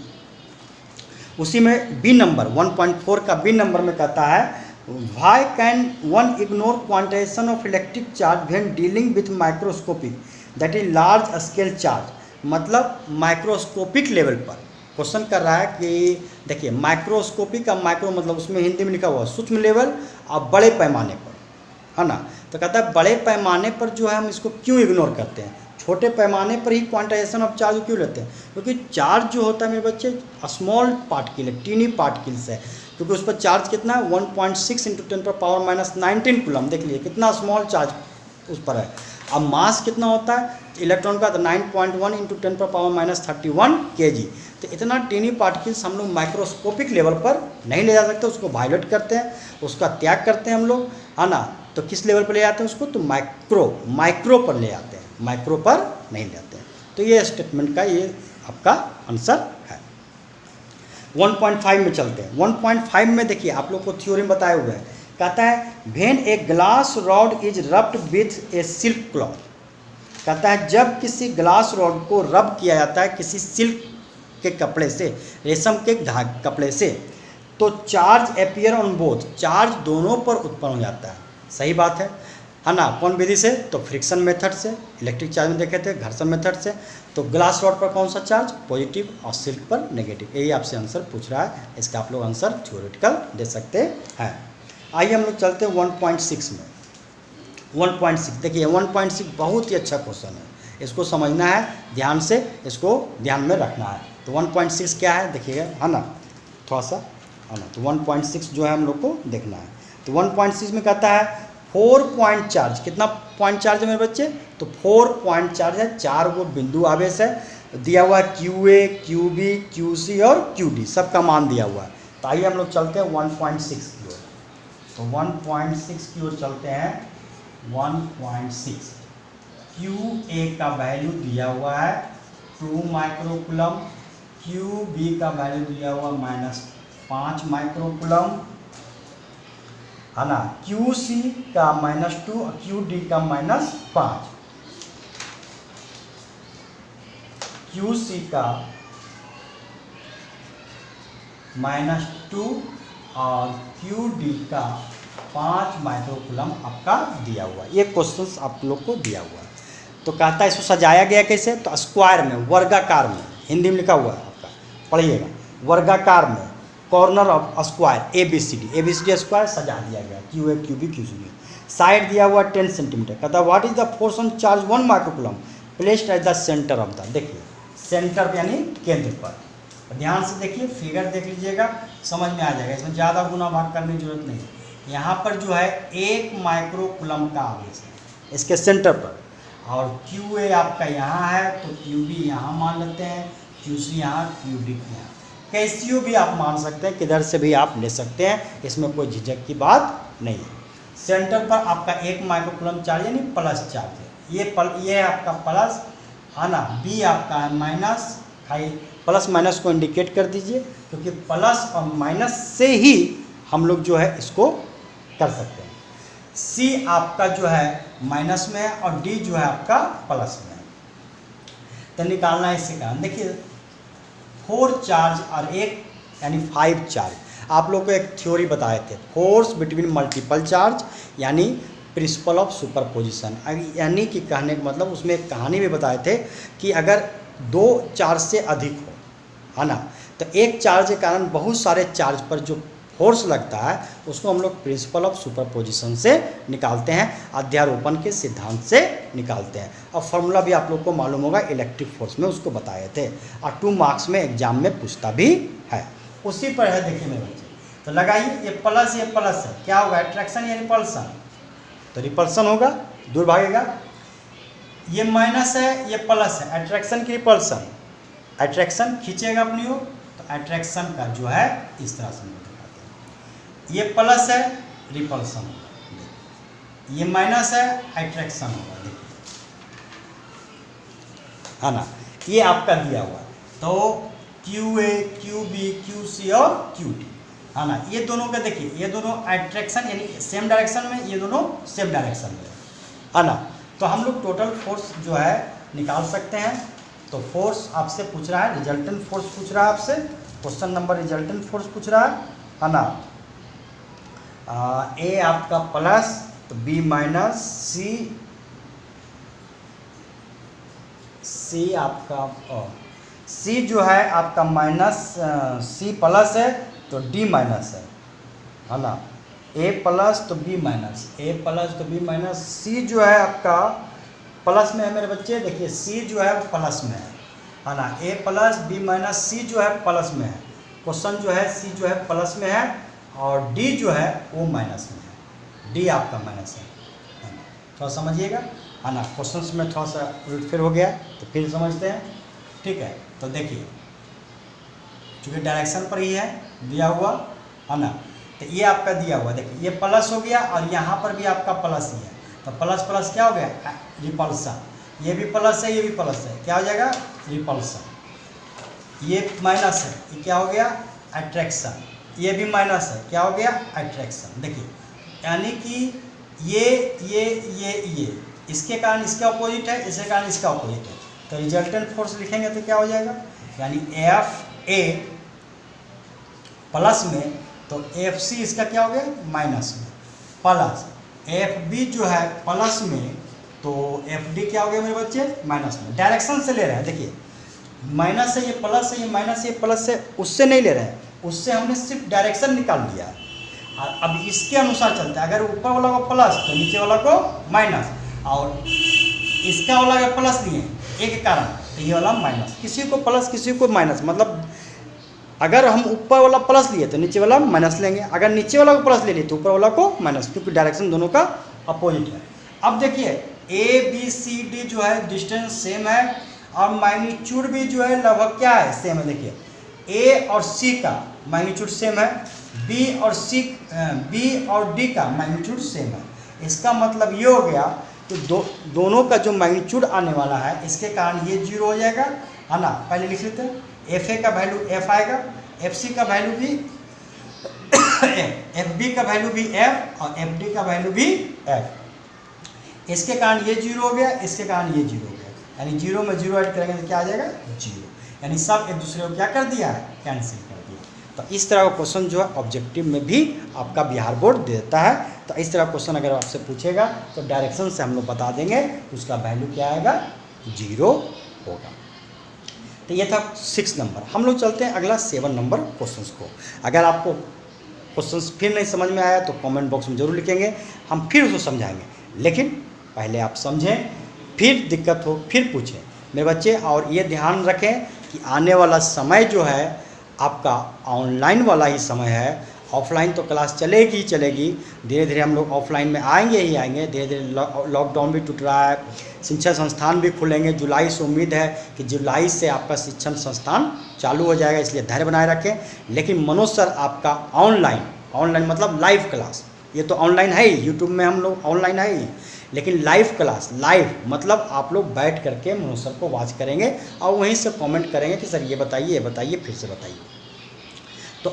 उसी में बी नंबर 1.4 का बी नंबर में कहता है why can one ignore quantization of electric charge when dealing with microscopic that is large scale charge. मतलब माइक्रोस्कोपिक लेवल पर क्वेश्चन कर रहा है कि देखिए माइक्रोस्कोपी का माइक्रो मतलब उसमें हिंदी में लिखा हुआ सूक्ष्म लेवल और बड़े पैमाने पर, है ना। तो कहता है बड़े पैमाने पर जो है हम इसको क्यों इग्नोर करते हैं, छोटे पैमाने पर ही क्वांटाइजेशन ऑफ चार्ज क्यों लेते हैं, क्योंकि चार्ज जो होता है मेरे बच्चे स्मॉल पार्टिकल है, टीनी पार्टिकल्स है, क्योंकि उस पर चार्ज कितना है 1.6 × 10⁻⁻19 कूलम। देख लीजिए कितना स्मॉल चार्ज उस पर है। अब मास कितना होता है इलेक्ट्रॉन का, तो 9.1 × 10⁻31 kg। तो इतना टीनी पार्टिकल्स हम लोग माइक्रोस्कोपिक लेवल पर नहीं ले जा सकते, उसको वायलेट करते हैं, उसका त्याग करते हैं हम लोग, है ना। तो किस लेवल पर ले जाते हैं उसको, तो माइक्रो पर ले जाते हैं, माइक्रो पर नहीं ले जाते हैं। तो ये स्टेटमेंट का ये आपका आंसर है। 1.5 में चलते हैं। 1.5 में देखिए आप लोग को थ्योरम बताए हुए हैं, कहता है when a glass rod is rubbed with A silk cloth. कहता है जब किसी ग्लास रॉड को रब किया जाता है किसी सिल्क के कपड़े से, रेशम के कपड़े से, तो charge appear on both, charge दोनों पर उत्पन्न हो जाता है। सही बात है ना। कौन विधि से, तो फ्रिक्शन मेथड से, इलेक्ट्रिक चार्ज में देखे थे घर्षण मेथड से। तो ग्लास रॉड पर कौन सा चार्ज, पॉजिटिव, और सिल्क पर नेगेटिव। यही आपसे आंसर पूछ रहा है, इसका आप लोग आंसर थ्योरेटिकल दे सकते हैं। आइए हम लोग चलते हैं 1.6 में। 1.6 देखिए 1.6 बहुत ही अच्छा क्वेश्चन है, इसको समझना है ध्यान से, इसको ध्यान में रखना है। तो 1.6 क्या है देखिएगा, है ना, थोड़ा सा, है ना। तो 1.6 जो है हम लोग को देखना है। तो 1.6 में कहता है 4 पॉइंट चार्ज, कितना पॉइंट चार्ज है मेरे बच्चे, तो 4 पॉइंट चार्ज है, 4 गो बिंदु आवेश है, दिया हुआ है QA, QB, QC और QD, सबका मान दिया हुआ है। तो आइए हम लोग चलते हैं 1.6 की ओर। तो 1.6 की ओर चलते हैं। 1.6 QA का वैल्यू दिया हुआ है 2 माइक्रोकूलम, QB का वैल्यू दिया हुआ -5 माइक्रोकूलम, है ना। QC का -2 और QD का -5, QC का -2 और QD का 5 माइक्रोकूलम आपका दिया हुआ है। ये क्वेश्चंस आप लोग को दिया हुआ है। तो कहता है इसको सजाया गया कैसे, तो स्क्वायर में, वर्गाकार में, हिंदी में लिखा हुआ है आपका, पढ़िएगा, वर्गाकार में, corner of square ABCD square सजा दिया गया, QA, QB, QC। साइड दिया हुआ 10 सेंटीमीटर। कहता है what is the force on charge 1 microcoulomb placed at the centre of the, देखिए सेंटर यानी केंद्र पर। ध्यान से देखिए, फिगर देख लीजिएगा, समझ में आ जाएगा, इसमें ज़्यादा गुना भाग करने की जरूरत नहीं। यहाँ पर जो है 1 माइक्रोकूलम का आवेश है इसके सेंटर पर, और QA आपका यहाँ है तो QB यहाँ मान लेते हैं, QC यहाँ, QD यहाँ, कैसियो भी आप मान सकते हैं, किधर से भी आप ले सकते हैं, इसमें कोई झिझक की बात नहीं है। सेंटर पर आपका 1 माइक्रोकूलम चार्ज यानी प्लस चार्ज है, ये है आपका प्लस, है ना। B आपका है माइनस, प्लस माइनस को इंडिकेट कर दीजिए, क्योंकि प्लस और माइनस से ही हम लोग जो है इसको कर सकते हैं। C आपका जो है माइनस में है और D जो है आपका प्लस में है। तो निकालना है इससे कारण, देखिए 4 चार्ज और 1 यानी 5 चार्ज। आप लोग को एक थ्योरी बताए थे, फोर्स बिटवीन मल्टीपल चार्ज यानी प्रिंसिपल ऑफ सुपरपोजिशन, यानी कि कहने का मतलब उसमें एक कहानी भी बताए थे कि अगर 2 चार्ज से अधिक हो, है ना, तो एक चार्ज के कारण बहुत सारे चार्ज पर जो फोर्स लगता है उसको हम लोग प्रिंसिपल ऑफ सुपरपोजिशन से निकालते हैं, अध्यारोपण के सिद्धांत से निकालते हैं। और फॉर्मूला भी आप लोग को मालूम होगा, इलेक्ट्रिक फोर्स में उसको बताए थे, और 2 मार्क्स में एग्जाम में पूछता भी है। उसी पर है, देखिए मेरे बच्चे, तो लगाइए, ये प्लस है, क्या होगा, अट्रैक्शन या रिपल्सन, तो रिपल्सन होगा, दूर भागेगा। ये माइनस है, ये प्लस है, अट्रैक्शन की रिपल्सन, अट्रैक्शन खींचेगा अपनी ओर, तो अट्रैक्शन का जो है इस तरह से दिखाते हैं। ये प्लस है, रिपल्सन होगा, ये माइनस है, अट्रैक्शन होगा, देखिए, है ना। ये आपका दिया हुआ, तो QA, QB, QC और QD, है ना। ये दोनों का देखिए, ये दोनों अट्रैक्शन यानी सेम डायरेक्शन में, ये दोनों सेम डायरेक्शन में, है ना। तो हम लोग टोटल फोर्स जो है निकाल सकते हैं। तो फोर्स आपसे पूछ रहा है, रिजल्टेंट फोर्स पूछ रहा है आपसे, क्वेश्चन नंबर रिजल्टेंट फोर्स पूछ रहा है ना। A आपका प्लस, तो B माइनस, C आपका सी जो है आपका माइनस, सी प्लस है तो डी माइनस है ना, ए प्लस तो बी माइनस, ए प्लस तो बी माइनस, सी जो है आपका प्लस में है मेरे बच्चे, देखिए सी जो है प्लस में है ना, ए प्लस बी माइनस, सी जो है प्लस में है, क्वेश्चन जो है सी जो है प्लस में है और डी जो है वो माइनस में है, डी आपका माइनस है ना, थोड़ा समझिएगा है ना, क्वेश्चन में थोड़ा सा उलट फिर हो गया तो फिर समझते हैं, ठीक है। तो देखिए चूँकि डायरेक्शन पर ही है दिया हुआ है ना, तो ये आपका दिया हुआ, देखिए ये प्लस हो गया और यहाँ पर भी आपका प्लस ही है, तो प्लस प्लस क्या हो गया, रिपल्सन, ये भी प्लस है ये भी प्लस है, क्या हो जाएगा, रिपल्सन, ये माइनस है, ये क्या हो गया, अट्रैक्शन, ये भी माइनस है, क्या हो गया, अट्रैक्शन। देखिए यानी कि ये इसके कारण इसका अपोजिट है, इसके कारण इसका अपोजिट है, तो रिजल्टेंट फोर्स लिखेंगे तो क्या हो जाएगा, यानी एफ ए प्लस में तो एफ सी इसका क्या हो गया, माइनस में, प्लस एफ बी जो है प्लस में तो एफ डी क्या हो गया मेरे बच्चे, माइनस में, डायरेक्शन से ले रहे हैं, देखिए माइनस है ये प्लस है, ये माइनस ये प्लस है, उससे नहीं ले रहे हैं, उससे हमने सिर्फ डायरेक्शन निकाल लिया है, और अब इसके अनुसार चलता है, अगर ऊपर वाला को प्लस तो नीचे वाला को माइनस, और इसका वाला अगर प्लस लिए एक के कारण तो ये वाला माइनस, किसी को प्लस किसी को माइनस, मतलब अगर हम ऊपर वाला प्लस लिए तो नीचे वाला माइनस लेंगे, अगर नीचे वाला को प्लस ले लिए तो ऊपर वाला को माइनस, क्योंकि डायरेक्शन दोनों का अपोजिट है। अब देखिए ए बी सी डी जो है डिस्टेंस सेम है और मैग्नीट्यूड भी जो है लगभग क्या है, सेम है। देखिए ए और सी का मैग्नीट्यूड सेम है, बी और डी का मैग्नीट्यूड सेम है, इसका मतलब ये हो गया कि दोनों का जो मैग्नीट्यूड आने वाला है इसके कारण ये जीरो हो जाएगा है ना। पहले लिख लेते हैं, एफ ए का वैल्यू एफ आएगा, एफ सी का वैल्यू भी एफ बी का वैल्यू भी एफ और एफ डी का वैल्यू भी एफ, इसके कारण ये जीरो हो गया, इसके कारण ये जीरो हो गया, यानी जीरो में जीरो ऐड करेंगे तो क्या आ जाएगा, जीरो, यानी सब एक दूसरे को क्या कर दिया है, कैंसिल कर दिया। तो इस तरह का क्वेश्चन जो है ऑब्जेक्टिव में भी आपका बिहार बोर्ड दे देता है। तो इस तरह क्वेश्चन अगर आपसे पूछेगा तो डायरेक्शन से हम लोग बता देंगे, उसका वैल्यू क्या आएगा, जीरो होगा। तो ये था 6 नंबर। हम लोग चलते हैं अगला 7 नंबर क्वेश्चंस को। अगर आपको क्वेश्चंस फिर नहीं समझ में आया तो कमेंट बॉक्स में ज़रूर लिखेंगे, हम फिर उसको समझाएंगे, लेकिन पहले आप समझें, फिर दिक्कत हो फिर पूछें मेरे बच्चे। और ये ध्यान रखें कि आने वाला समय जो है आपका ऑनलाइन वाला ही समय है, ऑफलाइन तो क्लास चलेगी ही चलेगी, धीरे धीरे हम लोग ऑफलाइन में आएंगे ही आएंगे, धीरे धीरे लॉकडाउन भी टूट रहा है, शिक्षण संस्थान भी खुलेंगे, जुलाई से उम्मीद है कि जुलाई से आपका शिक्षण संस्थान चालू हो जाएगा, इसलिए धैर्य बनाए रखें। लेकिन मनोज सर आपका ऑनलाइन मतलब लाइव क्लास, ये तो ऑनलाइन है ही, यूट्यूब में हम लोग ऑनलाइन है ही, लेकिन लाइव क्लास, लाइव मतलब आप लोग बैठ करके मनोज सर को वॉच करेंगे और वहीं से कमेंट करेंगे कि सर ये बताइए फिर से बताइए। तो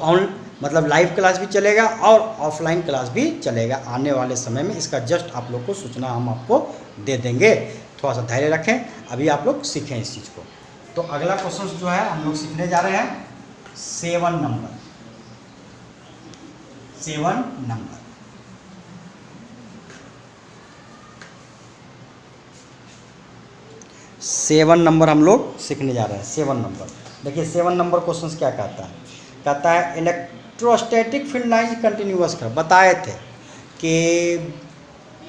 मतलब लाइव क्लास भी चलेगा और ऑफलाइन क्लास भी चलेगा आने वाले समय में, इसका जस्ट आप लोग को सूचना हम आपको दे देंगे। थोड़ा सा धैर्य रखें, अभी आप लोग सीखें इस चीज़ को। तो अगला क्वेश्चन जो है हम लोग सीखने जा रहे हैं 7 नंबर। 7 नंबर हम लोग सीखने जा रहे हैं। 7 नंबर देखिए, 7 नंबर क्वेश्चन क्या कहता है, कहता है इलेक्ट्रोस्टैटिक फील्ड लाइंस कंटिन्यूअस कर। बताए थे कि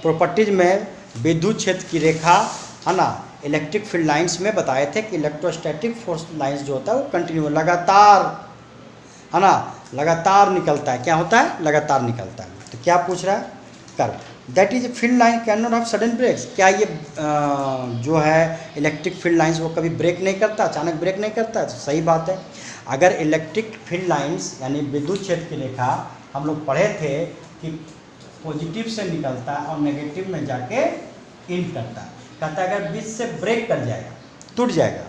प्रॉपर्टीज में विद्युत क्षेत्र की रेखा है ना, इलेक्ट्रिक फील्ड लाइंस में बताए थे कि इलेक्ट्रोस्टैटिक फोर्स लाइंस जो होता है वो कंटिन्यू लगातार है ना, लगातार निकलता है। क्या होता है, लगातार निकलता है। तो क्या पूछ रहा है, कर that is field line can not have sudden breaks. क्या ये जो है इलेक्ट्रिक फील्ड लाइंस वो कभी ब्रेक नहीं करता, अचानक ब्रेक नहीं करता? तो सही बात है। अगर इलेक्ट्रिक फील्ड लाइंस यानी विद्युत क्षेत्र की रेखा हम लोग पढ़े थे कि पॉजिटिव से निकलता है और नेगेटिव में जाके इंड करता है। कहता है अगर बीच से ब्रेक कर जाएगा, टूट जाएगा,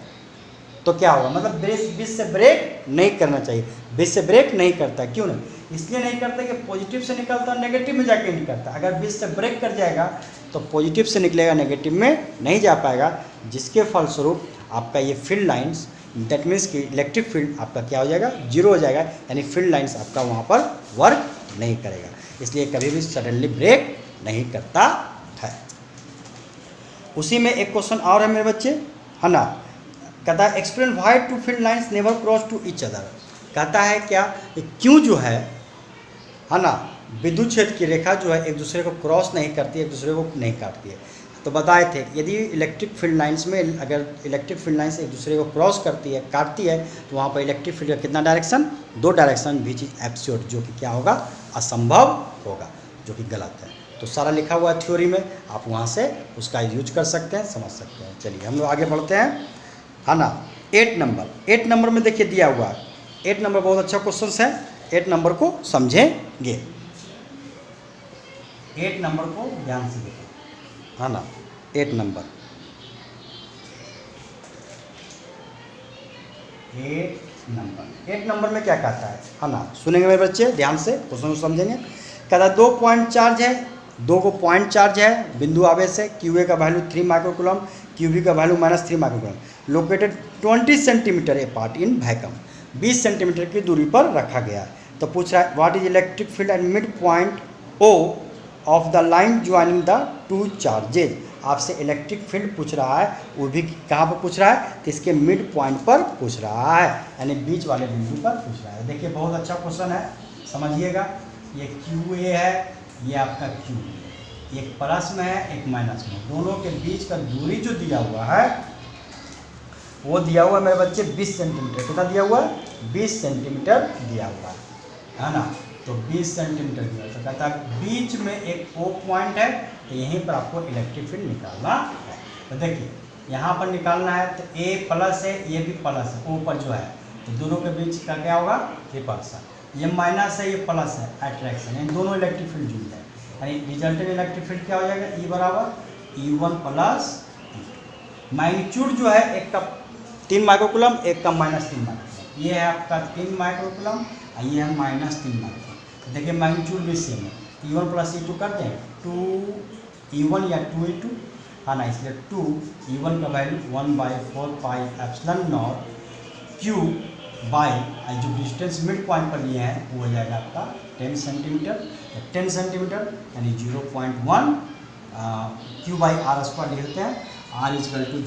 तो क्या होगा, मतलब बीच से ब्रेक नहीं करना चाहिए। बीच से ब्रेक नहीं करता, क्यों नहीं? इसलिए नहीं करता कि पॉजिटिव से निकलता है नेगेटिव में जाके नहीं करता। अगर बीच से ब्रेक कर जाएगा तो पॉजिटिव से निकलेगा, नेगेटिव में नहीं जा पाएगा, जिसके फलस्वरूप आपका ये फील्ड लाइंस दैट मीन्स कि इलेक्ट्रिक फील्ड आपका क्या हो जाएगा, जीरो हो जाएगा, यानी फील्ड लाइंस आपका वहाँ पर वर्क नहीं करेगा। इसलिए कभी भी सडनली ब्रेक नहीं करता है। उसी में एक क्वेश्चन और है मेरे बच्चे, है ना। कहता है explain why two field lines never cross to each other. कहता है क्या क्यों जो है ना, विद्युत क्षेत्र की रेखा जो है एक दूसरे को क्रॉस नहीं करती है, एक दूसरे को नहीं काटती है। तो बताए थे यदि इलेक्ट्रिक फील्ड लाइंस में अगर इलेक्ट्रिक फील्ड लाइंस एक दूसरे को क्रॉस करती है, काटती है, तो वहाँ पर इलेक्ट्रिक फील्ड का कितना direction, 2 direction, which is absurd, जो कि क्या होगा, असंभव होगा, जो कि गलत है। तो सारा लिखा हुआ है थ्योरी में, आप वहाँ से उसका यूज कर सकते हैं, समझ सकते हैं। चलिए हम लोग आगे बढ़ते हैं, है ना। 8 नंबर में देखिए दिया हुआ है, 8 नंबर बहुत अच्छा क्वेश्चन है, 8 नंबर को समझेंगे, 8 नंबर को ध्यान से देखिए, है ना। 8 नंबर में क्या कहता है ना, सुनेंगे मेरे बच्चे ध्यान से, क्वेश्चन को समझेंगे। कहता है 2 पॉइंट चार्ज है, 2 को पॉइंट चार्ज है, बिंदु आवेश है, क्यू ए का वैल्यू 3 माइक्रोकूलम, क्यू बी का value -3 microcoulomb, located 20 centimetre A part in vacuum, 20 centimetre की दूरी पर रखा गया है। तो पूछ रहा है what is electric field at mid point O of the line joining the 2 charges. आपसे इलेक्ट्रिक फील्ड पूछ रहा है, वो भी कहाँ पर पूछ रहा है, तो इसके मिड पॉइंट पर पूछ रहा है, यानी बीच वाले बिंदु पर पूछ रहा है। देखिए बहुत अच्छा क्वेश्चन है, समझिएगा। ये क्यू ए है, ये आपका क्यू बी, एक प्लस में है, एक माइनस में, दोनों के बीच का दूरी जो दिया हुआ है वो दिया हुआ है मेरे बच्चे 20 सेंटीमीटर। कितना दिया हुआ है, 20 सेंटीमीटर दिया हुआ है ना। तो 20 सेंटीमीटर दिया, तो कहता है बीच में एक ओ पॉइंट है, तो यहीं पर आपको इलेक्ट्रिक फील्ड निकालना है। तो देखिए यहाँ पर निकालना है, तो ए प्लस है, ये भी प्लस है, ओ पर जो है, तो दोनों के बीच का क्या होगा, रिपल्सन, ये माइनस है, ये प्लस है, अट्रैक्शन, यानी दोनों इलेक्ट्रिक फील्ड जुड़ जाए, यानी रिजल्टेंट इलेक्ट्रिक फील्ड क्या हो जाएगा, ई बराबर E1 प्लस मैग्नीट्यूड जो है, एक का 3 माइक्रोकूलम, एक का -3 माइक्रोकूलम, ये है आपका 3 माइक्रोकूलम और ये है -3 माइक्रोकूलम। देखिए मैग्नीट्यूड भी सेम है, E1 प्लस E2 करते हैं 2E1 या 2E2, हाँ ना, इसलिए 2E1 का value 1/4 pi epsilon not Q by, जो डिस्टेंस मिड पॉइंट पर लिए हैं वो हो जाएगा आपका 10 सेंटीमीटर, 10 सेंटीमीटर यानी 0.1 Q/r² लिखते हैं, R =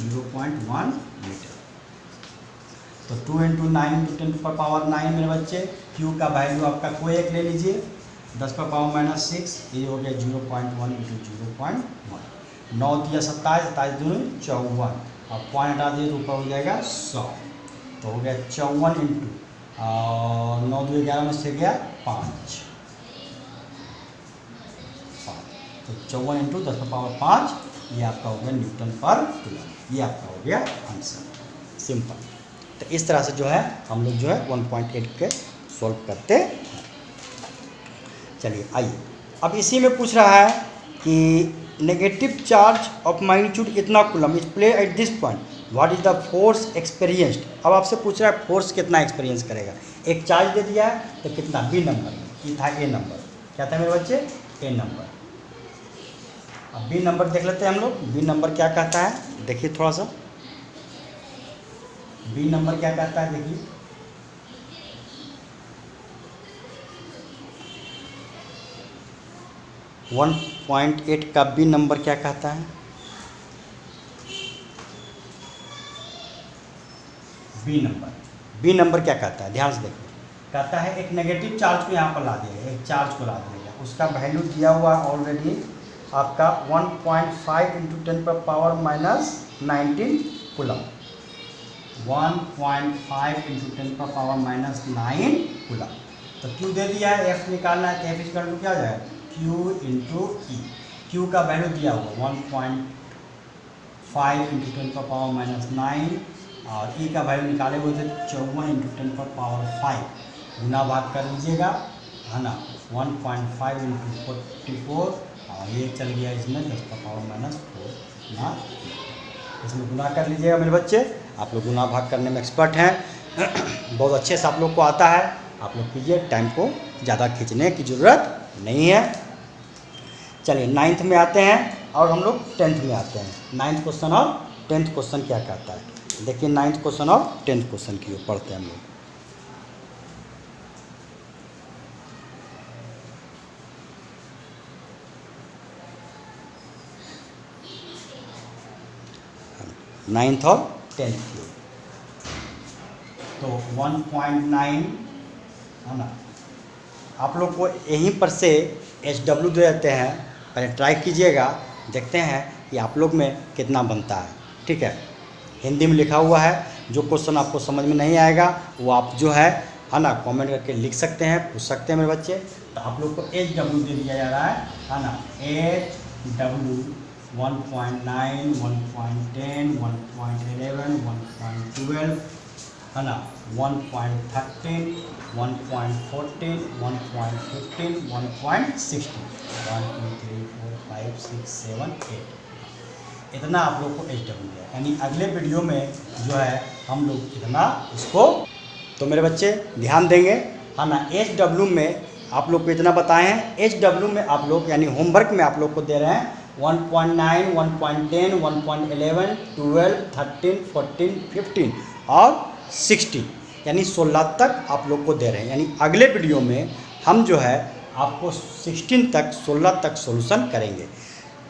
0.1 मीटर। तो 2 × 9 × 10⁻⁹ मेरे बच्चे, Q का वैल्यू आपका कोई एक ले लीजिए, 10⁻⁻�6, ये हो गया 0.1 × 0.1, 9 × 27, 27 दूनी 54, और पॉइंट हटा दिए तो ऊपर हो जाएगा 100, तो हो गया 54 × 9 2 11 में से गया 5, तो 54 × 10⁻⁵, ये आपका हो गया न्यूटन पर कूलम, ये आपका हो गया आंसर, सिंपल। तो इस तरह से जो है हम लोग जो है 1.8 के सॉल्व करते हैं। चलिए आइए, अब इसी में पूछ रहा है कि नेगेटिव चार्ज ऑफ मैग्नीट्यूड इतना coulomb is play at this point, what is the force experienced. अब आपसे पूछ रहा है फोर्स कितना एक्सपीरियंस करेगा, एक चार्ज दे दिया है तो कितना, बी नंबर, ये था ए नंबर, क्या था मेरे बच्चे, ए नंबर। अब बी नंबर देख लेते हैं हम लोग, बी नंबर क्या कहता है, देखिए थोड़ा सा बी नंबर क्या कहता है, देखिए 1.8 का बी नंबर क्या कहता है, बी नंबर क्या कहता है, ध्यान से देखिए। कहता है एक नेगेटिव चार्ज को यहाँ पर ला दिया, एक चार्ज को ला दिया, उसका वैल्यू दिया हुआ ऑलरेडी आपका 1.5 × 10⁻⁻19 कूलम, 1.5 × 10⁻⁻9 कूलम। तो Q दे दिया है, F निकालना है, तो F = क्या हो जाएगा, Q × E, Q का वैल्यू दिया हुआ 1.5 × 10⁻⁻9, और E का वैल्यू निकाले हुए थे 54 × 10⁻5, गुना भाग कर लीजिएगा, है ना, 1.5 × 44, और ये चल गया इसमें 10⁻⁻4 ना, इसमें गुना कर लीजिएगा मेरे बच्चे, आप लोग गुना भाग करने में एक्सपर्ट हैं बहुत अच्छे से आप लोग को आता है, आप लोग कीजिए, टाइम को ज़्यादा खींचने की ज़रूरत नहीं है। चलिए 9th में आते हैं और हम लोग 10th में आते हैं। 9th क्वेश्चन और 10th क्वेश्चन क्या कहता है, देखिए 9th क्वेश्चन और 10th क्वेश्चन की ओर पढ़ते हैं हम लोग। 9th और 10th की। तो 1.9 है ना। आप लोग को यहीं पर से HW दे देते हैं, पहले ट्राई कीजिएगा, देखते हैं कि आप लोग में कितना बनता है। ठीक है, हिंदी में लिखा हुआ है, जो क्वेश्चन आपको समझ में नहीं आएगा वो आप जो है ना कमेंट करके लिख सकते हैं, पूछ सकते हैं मेरे बच्चे। तो आप लोग को HW दे दिया जा रहा है ना। HW 1.9, 1.10, 1.11, 1.12 है ना, 1.13, 1.14, 1.15, 1.16, 1 2 3 4 5 6 7 8, इतना आप लोग को HW है। यानी अगले वीडियो में जो है हम लोग इतना इसको, तो मेरे बच्चे ध्यान देंगे है ना। HW में आप लोग को इतना बताए हैं। HW में आप लोग यानी होमवर्क में आप लोग को दे रहे हैं 1.9, 1.10, 1.11, 12, 13, 14, 15 और 16, यानी 16 तक आप लोग को दे रहे हैं। यानी अगले वीडियो में हम जो है आपको 16 तक 16 तक सॉल्यूशन करेंगे।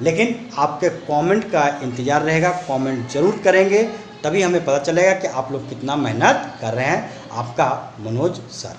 लेकिन आपके कमेंट का इंतज़ार रहेगा, कमेंट ज़रूर करेंगे, तभी हमें पता चलेगा कि आप लोग कितना मेहनत कर रहे हैं। आपका मनोज सर।